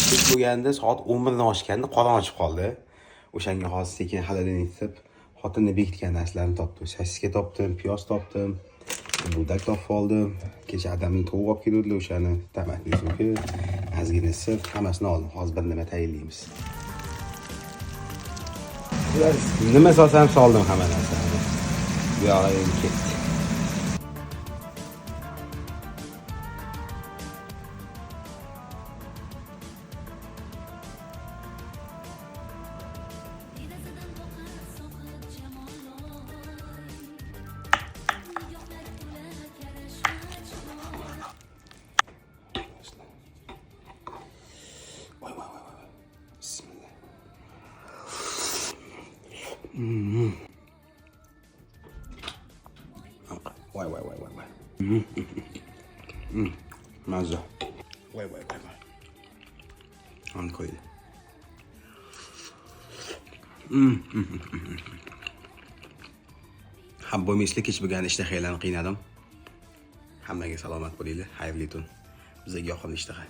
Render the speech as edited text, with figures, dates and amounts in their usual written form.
Kech bo'lganda soat 11 dan oshganda qorin ochib qoldi. O'shanga hozir sekin xaladan yetib, xotinni bekitgan narsalarni topdim. Sosiska topdim, piyoz topdim, budak topib oldim. Kecha adamning tovuq olib keluvdilar, o'shani tomatli supi, ozgina sir, hammasini oldim. Hozir bir nima tayyorlaymiz. Nima solsam soldim hamma narsani. Bu yoqqa ketdi. Bismillah. Voy. Mazza. Voy. Onu koydu. Habbo misli kech bo'lgan ishtahalarni qiynadim. Hammaga salomat bo'linglar, xayrli tun. Bizga yoqimli ishtaha.